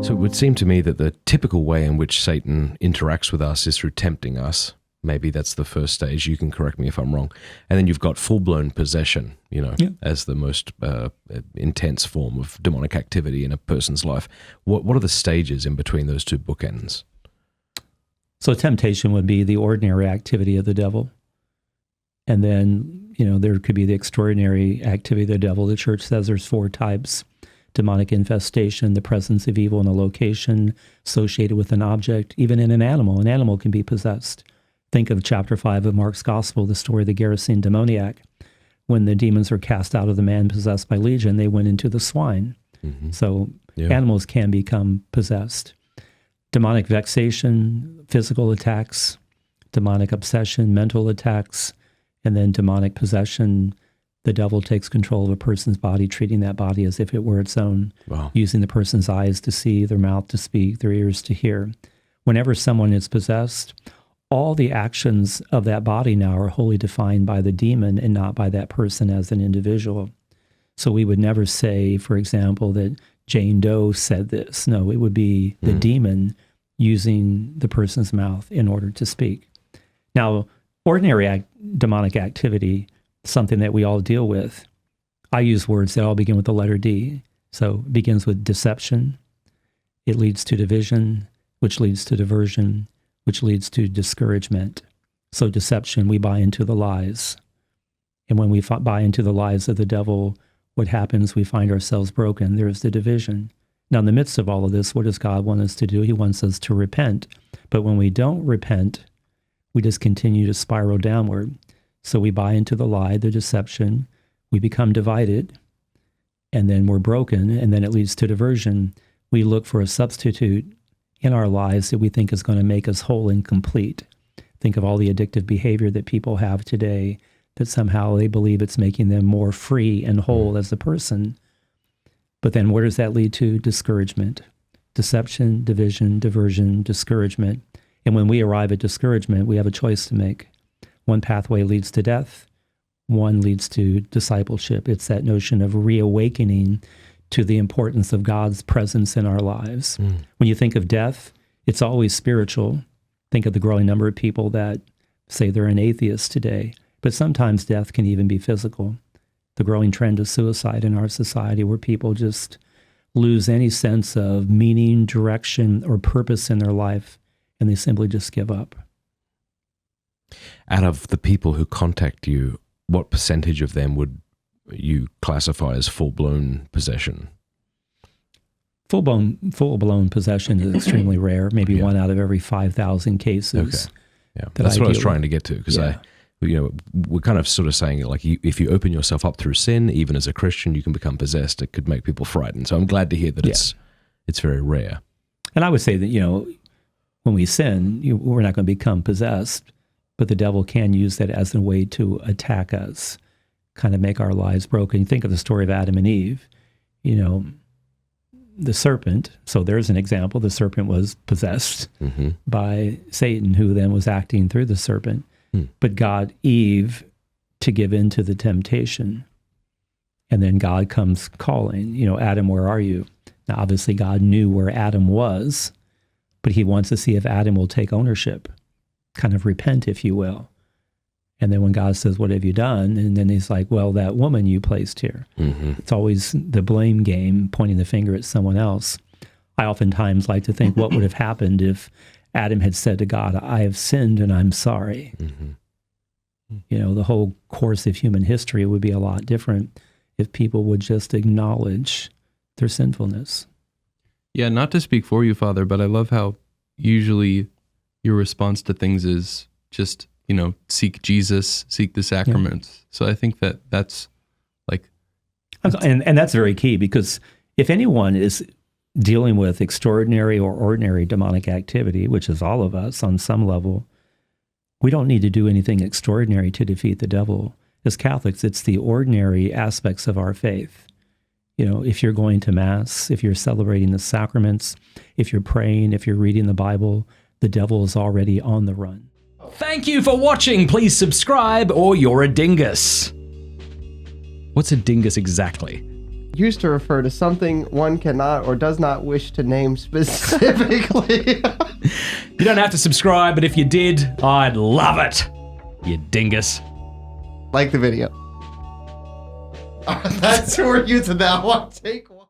So it would seem to me that the typical way in which Satan interacts with us is through tempting us. Maybe that's the first stage. You can correct me if I'm wrong. And then you've got full-blown possession, as the most intense form of demonic activity in a person's life. What are the stages in between those two bookends? So temptation would be the ordinary activity of the devil. And then, there could be the extraordinary activity of the devil. The church says there's 4 types: demonic infestation, the presence of evil in a location associated with an object, even in an animal. An animal can be possessed. Think of chapter 5 of Mark's Gospel, the story of the Gerasene demoniac. When the demons were cast out of the man possessed by legion, they went into the swine. Mm-hmm. So animals can become possessed. Demonic vexation, physical attacks, demonic obsession, mental attacks, and then demonic possession. The devil takes control of a person's body, treating that body as if it were its own, using the person's eyes to see, their mouth to speak, their ears to hear. Whenever someone is possessed, all the actions of that body now are wholly defined by the demon and not by that person as an individual. So we would never say, for example, that Jane Doe said this. No, it would be the demon using the person's mouth in order to speak. Now, ordinary demonic activity, something that we all deal with. I use words that all begin with the letter D. So it begins with deception. It leads to division, which leads to diversion, which leads to discouragement. So deception, we buy into the lies. And when we buy into the lies of the devil, what happens? We find ourselves broken. There's the division. Now, in the midst of all of this, what does God want us to do? He wants us to repent. But when we don't repent, we just continue to spiral downward. So we buy into the lie, the deception, we become divided, and then we're broken, and then it leads to diversion. We look for a substitute in our lives that we think is going to make us whole and complete. Think of all the addictive behavior that people have today, that somehow they believe it's making them more free and whole as a person. But then where does that lead to? Discouragement, deception, division, diversion, discouragement. And when we arrive at discouragement, we have a choice to make. One pathway leads to death. One leads to discipleship. It's that notion of reawakening to the importance of God's presence in our lives. When you think of death, it's always spiritual. Think of the growing number of people that say they're an atheist today. But sometimes death can even be physical. The growing trend of suicide in our society, where people just lose any sense of meaning, direction, or purpose in their life, and they simply just give up. Out of the people who contact you, what percentage of them would you classify as full-blown possession? Full-blown possession is extremely rare, maybe 1 out of every 5,000 cases. Okay. Yeah, that's what I was trying to get to, because we're kind of sort of saying, like, if you open yourself up through sin, even as a Christian, you can become possessed. It could make people frightened. So I'm glad to hear that it's very rare. And I would say that, when we sin, we're not going to become possessed, but the devil can use that as a way to attack us, kind of make our lives broken. You think of the story of Adam and Eve, the serpent. So there's an example. The serpent was possessed by Satan, who then was acting through the serpent, but got Eve to give in to the temptation. And then God comes calling, Adam, where are you? Now, obviously, God knew where Adam was, but he wants to see if Adam will take ownership, kind of repent, if you will. And then when God says, what have you done? And then he's like, well, that woman you placed here. It's always the blame game, pointing the finger at someone else. I oftentimes like to think, what would have happened if Adam had said to God, I have sinned and I'm sorry. The whole course of human history would be a lot different if people would just acknowledge their sinfulness. Yeah, not to speak for you, Father, but I love how usually your response to things is just, seek Jesus, seek the sacraments. Yeah. So I think that's like... And that's very key, because if anyone is dealing with extraordinary or ordinary demonic activity, which is all of us on some level, we don't need to do anything extraordinary to defeat the devil. As Catholics, it's the ordinary aspects of our faith. If you're going to Mass, if you're celebrating the sacraments, if you're praying, if you're reading the Bible, the devil is already on the run. Thank you for watching. Please subscribe or you're a dingus. What's a dingus exactly? used to refer to something one cannot or does not wish to name specifically. You don't have to subscribe, but if you did, I'd love it. You dingus. Like the video. That's who we're using that one. Take one.